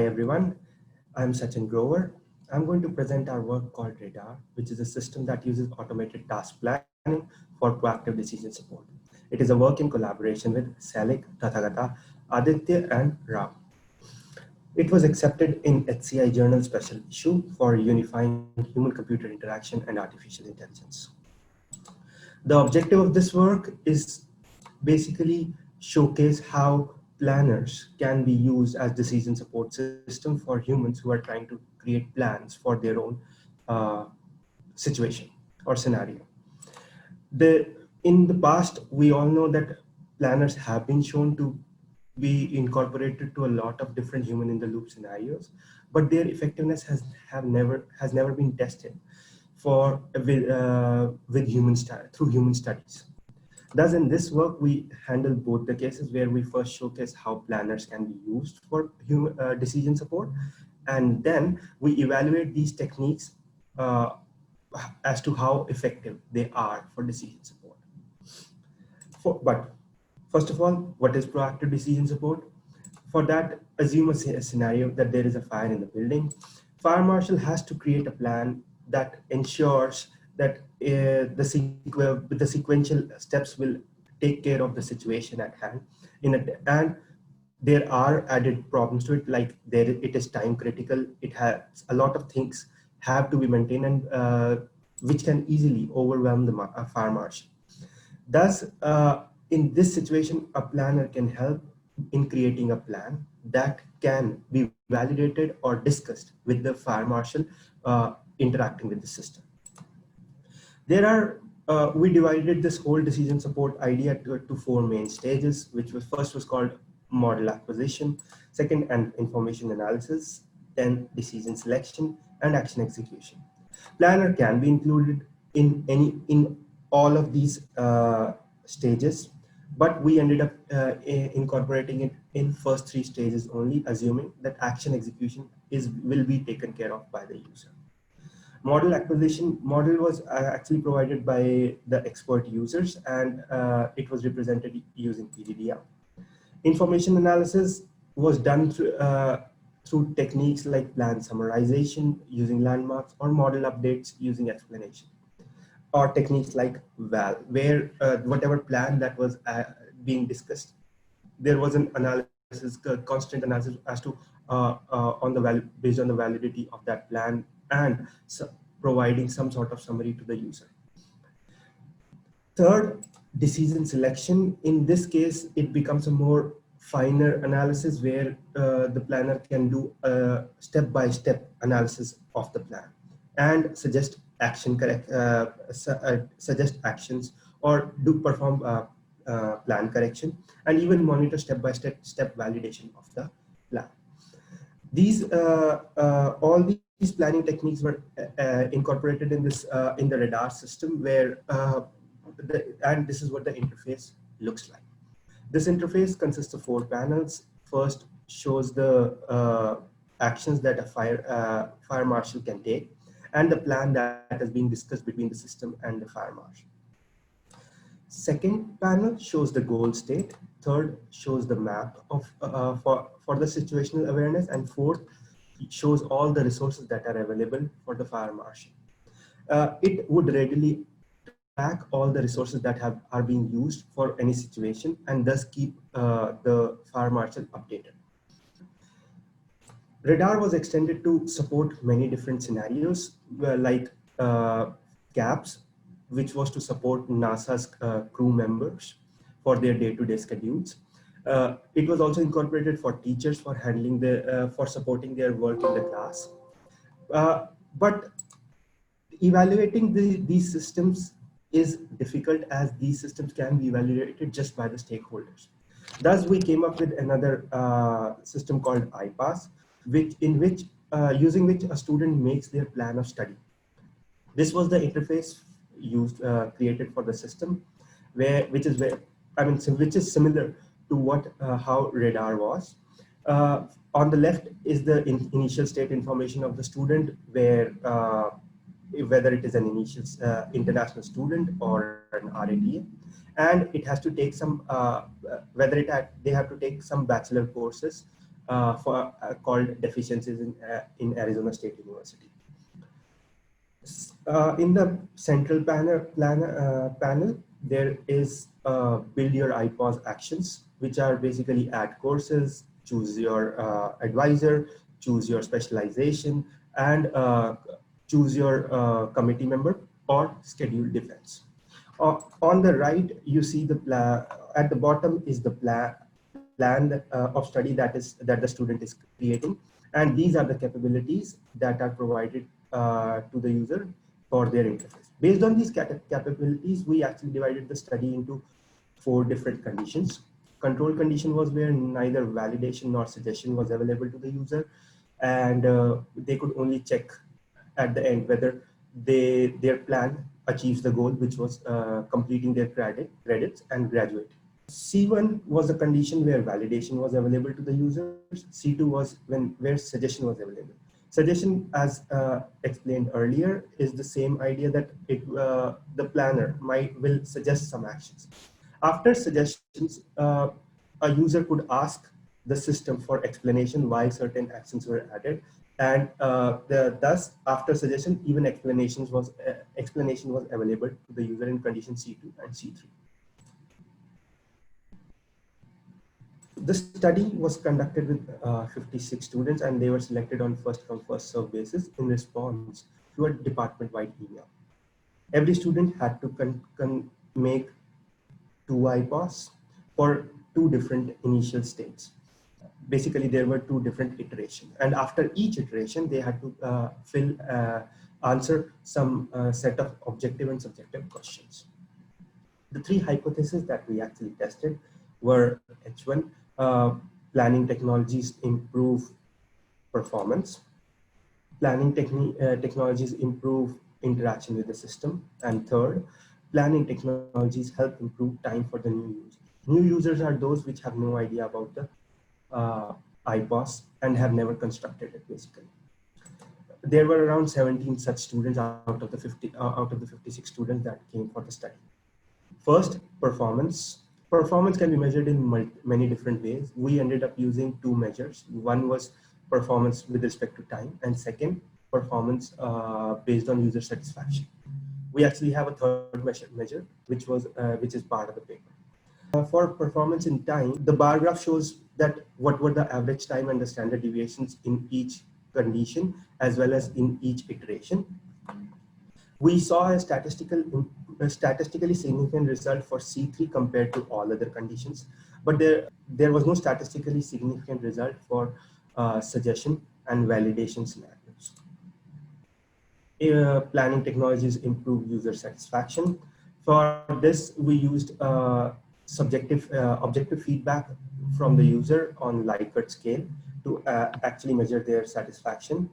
everyone, I'm Sachin Grover. I'm going to present our work called Radar, which is a system that uses automated task planning for proactive decision support. It is a work in collaboration with Salik, Tathagata, Aditya, and Ram. It was accepted in HCI Journal Special Issue for unifying human-computer interaction and artificial intelligence. The objective of this work is basically showcase how planners can be used as decision support system for humans who are trying to create plans for their own uh, situation or scenario. In the past, we all know that planners have been shown to be incorporated to a lot of different human in the loop scenarios, but their effectiveness has never been tested for with through human studies. Thus, in this work, we handle both the cases where we first showcase how planners can be used for human decision support, and then we evaluate these techniques uh, as to how effective they are for decision support. But first of all, what is proactive decision support? For that, assume a scenario that there is a fire in the building. Fire marshal has to create a plan that ensures that the sequential steps will take care of the situation at hand. And there are added problems to it, like it is time critical. It has a lot of things have to be maintained, and which can easily overwhelm the fire marshal. Thus, in this situation, a planner can help in creating a plan that can be validated or discussed with the fire marshal interacting with the system. We divided this whole decision support idea to four main stages, which was first was called model acquisition, second and information analysis, then decision selection and action execution. Planner can be included in all of these stages, but we ended up incorporating it in first three stages only, assuming that action execution will be taken care of by the user. Model was actually provided by the expert users, and it was represented using PDDL. Information analysis was done through techniques like plan summarization using landmarks or model updates using explanation, or techniques like VAL, where whatever plan that was being discussed, there was an analysis, constant analysis as to based on the validity of that plan, and providing some sort of summary to the user. Third, decision selection. In this case, it becomes a more finer analysis where the planner can do a step-by-step analysis of the plan and suggest suggest actions, or do perform plan correction, and even monitor step validation of the plan. All these planning techniques were incorporated in the radar system, where and this is what the interface looks like. This interface consists of four panels. First shows the actions that a fire marshal can take, and the plan that is being discussed between the system and the fire marshal. Second panel shows the goal state. Third shows the map of for the situational awareness, and fourth shows all the resources that are available for the fire marshal. It would readily track all the resources that are being used for any situation, and thus keep the fire marshal updated. Radar was extended to support many different scenarios, like CAPS, which was to support NASA's crew members for their day-to-day schedules. It was also incorporated for teachers for handling for supporting their work in the class. But evaluating these systems is difficult, as these systems can be evaluated just by the stakeholders. Thus, we came up with another system called IPASS, using which a student makes their plan of study. This was the interface created for the system, which is similar to how Radar was. On the left is the initial state information of the student, where whether it is an initial international student or an RATA, and it has to take some they have to take some bachelor courses called deficiencies in Arizona State University. In the central panel, there is build your IPOS actions, which are basically add courses, choose your advisor, choose your specialization, and choose your committee member or schedule defense. On the right, you see the plan. At the bottom is the plan of study that the student is creating, and these are the capabilities that are provided to the user for their interface. Based on these capabilities, we actually divided the study into 4 different conditions. Control condition was where neither validation nor suggestion was available to the user, and they could only check at the end whether their plan achieves the goal, which was completing their credits and graduate. C1 was a condition where validation was available to the users. C2 was where suggestion was available. Suggestion, as explained earlier, is the same idea that the planner will suggest some actions. After suggestions, a user could ask the system for explanation why certain actions were added, and thus after suggestion, even explanation was available to the user in condition C2 and C3. The study was conducted with 56 students, and they were selected on first come first serve basis in response to a department-wide email. Every student had to make 2 IPOS for 2 different initial states. Basically, there were 2 different iterations, and after each iteration, they had to answer some set of objective and subjective questions. The 3 hypotheses that we actually tested were H1, planning technologies improve performance, planning technologies improve interaction with the system, and third, planning technologies help improve time for the new users. New users are those which have no idea about the IPOS and have never constructed it, basically. There were around 17 such students out of the 56 students that came for the study. First, performance. Performance can be measured in many different ways. We ended up using 2 measures. One was performance with respect to time, and second, performance based on user satisfaction. We actually have a third measure, which is part of the paper. For performance in time, the bar graph shows that what were the average time and the standard deviations in each condition, as well as in each iteration. We saw a statistically significant result for C3 compared to all other conditions, but there was no statistically significant result for suggestion and validation scenarios. Planning technologies improve user satisfaction. For this, we used objective feedback from the user on Likert scale to actually measure their satisfaction.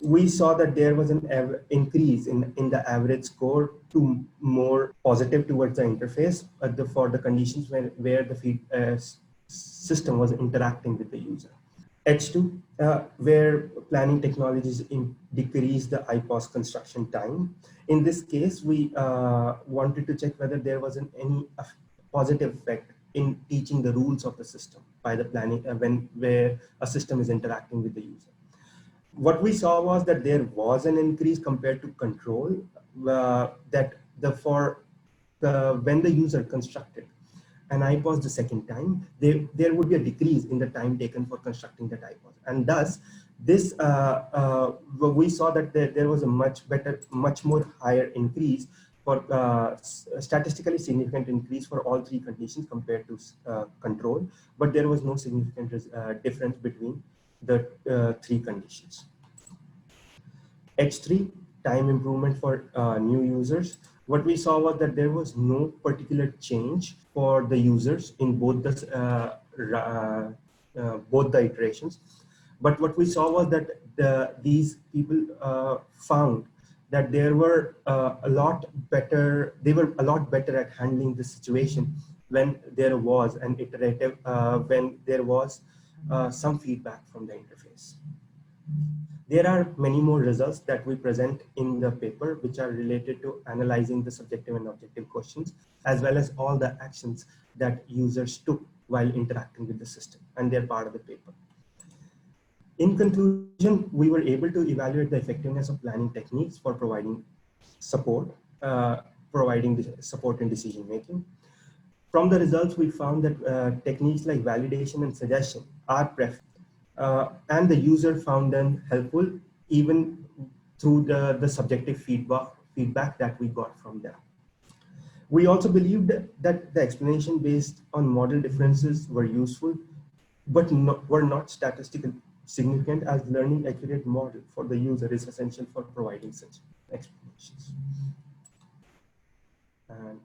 We saw that there was an increase in the average score to more positive towards the interface for the conditions where the system was interacting with the user. H2, where planning technologies decrease the IPOS construction time. In this case, we wanted to check whether there was any positive effect in teaching the rules of the system by the planning where a system is interacting with the user. What we saw was that there was an increase compared to control when the user constructed an IPOS the second time, there would be a decrease in the time taken for constructing that IPOS. And thus, we saw that there was a much more higher increase for statistically significant increase for all 3 conditions compared to control, but there was no significant difference between the 3 conditions. H3, time improvement for new users. What we saw was that there was no particular change for the users in both the iterations. But what we saw was that these people found that they were a lot better at handling the situation when there was an iterative, when there was some feedback from the interface. There are many more results that we present in the paper, which are related to analyzing the subjective and objective questions, as well as all the actions that users took while interacting with the system, and they're part of the paper. In conclusion, we were able to evaluate the effectiveness of planning techniques for providing support, uh, providing support in decision making. From the results, we found that techniques like validation and suggestion are preferred, and the user found them helpful even through the subjective feedback that we got from them. We also believed that the explanation based on model differences were useful, but were not statistically significant, as learning accurate model for the user is essential for providing such explanations. And